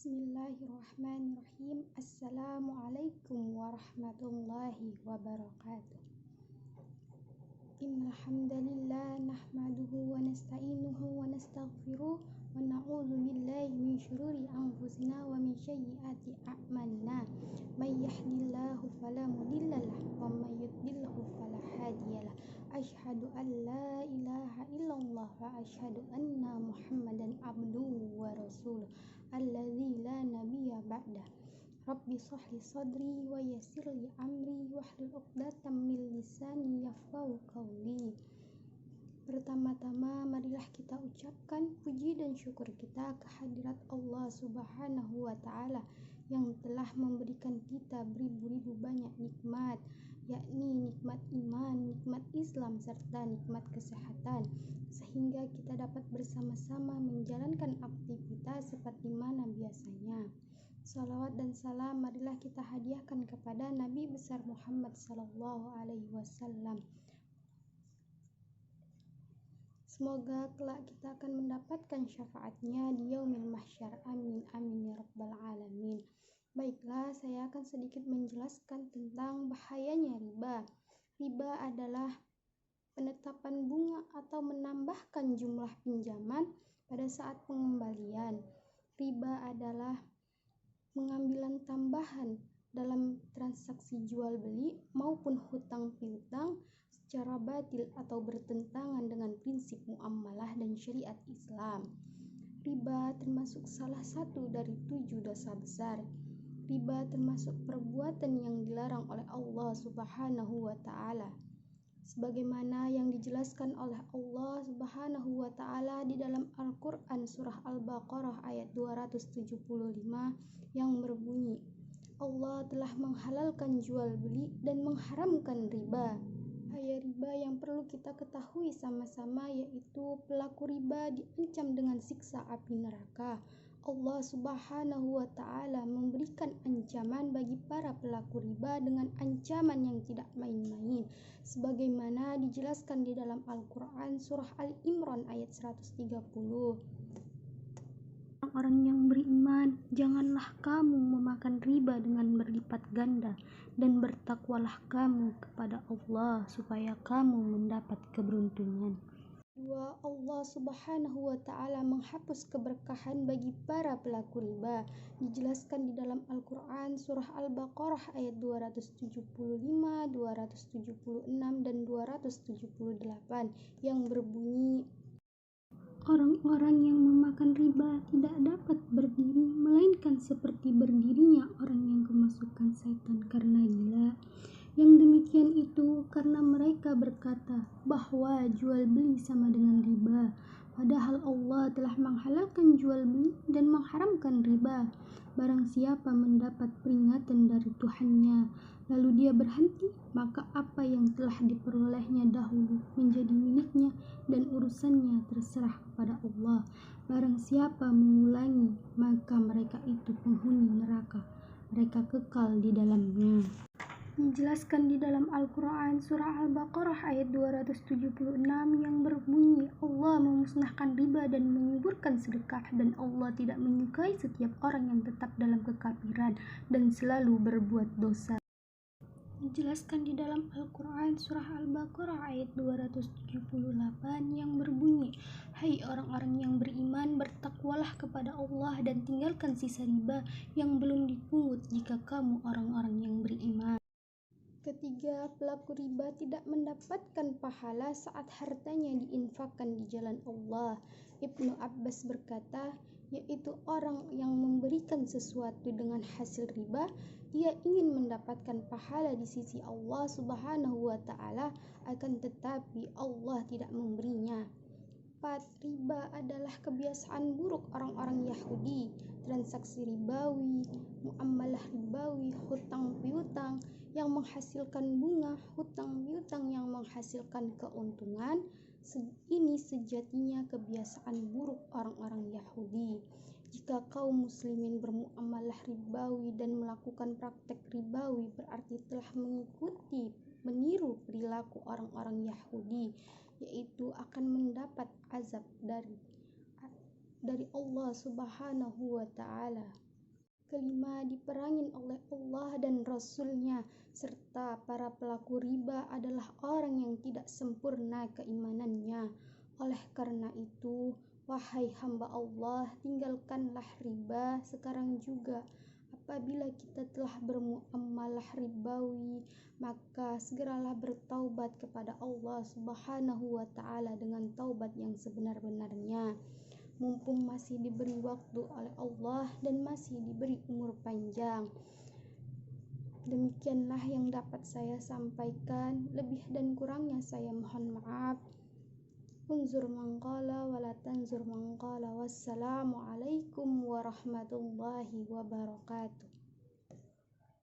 Bismillahirrahmanirrahim. Assalamualaikum warahmatullahi wabarakatuh. Innal hamdalillah nahmaduhu wa nasta'inuhu wa nastaghfiruh wa na'udzu billahi min syururi anfusina wa min sayyiati a'malina. May yahdihillahu fala mudhillalah wa may yudlilhu fala hadiyalah. Asyhadu an la ilaha illallah wa asyhadu anna Muhammadan abduhu wa rasuluh alladzi la nabiyya ba'dah. Rabbi shrahli sadri wa yassir li amri wahlul 'uqdatam min lisani yafqahu qawli. Pertama-tama marilah kita ucapkan puji dan syukur kita kehadirat Allah Subhanahu wa taala yang telah memberikan kita beribu-ribu banyak nikmat, yakni nikmat iman, nikmat Islam serta nikmat kesehatan, sehingga kita dapat bersama-sama menjalankan aktivitas seperti mana biasanya. Salawat dan salam marilah kita hadiahkan kepada Nabi besar Muhammad sallallahu alaihi wasallam. Semoga kelak kita akan mendapatkan syafaatnya di yaumil mahsyar. Amin amin ya rabbal alamin. Baiklah, saya akan sedikit menjelaskan tentang bahayanya riba. Riba adalah penetapan bunga atau menambahkan jumlah pinjaman pada saat pengembalian. Riba adalah pengambilan tambahan dalam transaksi jual beli maupun hutang piutang secara batil atau bertentangan dengan prinsip muamalah dan syariat Islam. Riba termasuk salah satu dari 7 dosa besar. Riba termasuk perbuatan yang dilarang oleh Allah Subhanahu wa taala, sebagaimana yang dijelaskan oleh Allah Subhanahu wa taala di dalam Al-Qur'an surah Al-Baqarah ayat 275 yang berbunyi, Allah telah menghalalkan jual beli dan mengharamkan riba. Bahaya riba yang perlu kita ketahui sama-sama yaitu pelaku riba diancam dengan siksa api neraka. Allah Subhanahu wa taala memberikan ancaman bagi para pelaku riba dengan ancaman yang tidak main-main, sebagaimana dijelaskan di dalam Al-Qur'an surah Al-Imran ayat 130. Orang yang beriman, janganlah kamu memakan riba dengan berlipat ganda, dan bertakwalah kamu kepada Allah supaya kamu mendapat keberuntungan. 2. Allah Subhanahu wa taala menghapus keberkahan bagi para pelaku riba. Dijelaskan di dalam Al-Qur'an surah Al-Baqarah ayat 275, 276 dan 278 yang berbunyi, orang-orang yang memakan riba tidak dapat berdiri melainkan seperti berdirinya orang yang kemasukan setan karena gila. Yang demikian itu karena mereka berkata bahwa jual beli sama dengan riba, padahal Allah telah menghalalkan jual beli dan mengharamkan riba. Barang siapa mendapat peringatan dari Tuhannya, lalu dia berhenti, maka apa yang telah diperolehnya dahulu menjadi miliknya dan urusannya terserah kepada Allah. Barang siapa mengulangi, maka mereka itu penghuni neraka, mereka kekal di dalamnya. Dijelaskan di dalam Al-Quran surah Al-Baqarah ayat 276 yang berbunyi, Allah memusnahkan riba dan menyuburkan sedekah, dan Allah tidak menyukai setiap orang yang tetap dalam kekafiran dan selalu berbuat dosa. Dijelaskan di dalam Al-Quran surah Al-Baqarah ayat 278 yang berbunyi, hai orang-orang yang beriman, bertakwalah kepada Allah dan tinggalkan sisa riba yang belum dipungut jika kamu orang-orang yang beriman. Ketiga, pelaku riba tidak mendapatkan pahala saat hartanya diinfakkan di jalan Allah. Ibnu Abbas berkata, yaitu orang yang memberikan sesuatu dengan hasil riba, ia ingin mendapatkan pahala di sisi Allah Subhanahu wa taala, akan tetapi Allah tidak memberinya. 4. Riba adalah kebiasaan buruk orang-orang Yahudi. Transaksi ribawi, muamalah ribawi, hutang piutang yang menghasilkan bunga, hutang piutang yang menghasilkan keuntungan, ini sejatinya kebiasaan buruk orang-orang Yahudi. Jika kaum muslimin bermuamalah ribawi dan melakukan praktek ribawi, berarti telah meniru perilaku orang-orang Yahudi, yaitu akan mendapat azab dari Allah Subhanahu wa taala. kelima diperangin oleh Allah dan Rasul-Nya, serta para pelaku riba adalah orang yang tidak sempurna keimanannya. Oleh karena itu, wahai hamba Allah, tinggalkanlah riba sekarang juga. Apabila kita telah bermuamalah ribawi, maka segeralah bertaubat kepada Allah Subhanahu wa Ta'ala dengan taubat yang sebenar-benarnya, mumpung masih diberi waktu oleh Allah dan masih diberi umur panjang. Demikianlah yang dapat saya sampaikan, lebih dan kurangnya saya mohon maaf. Unzur mangqala wa la tanzur mangqala. Wassalamualaikum warahmatullahi wabarakatuh.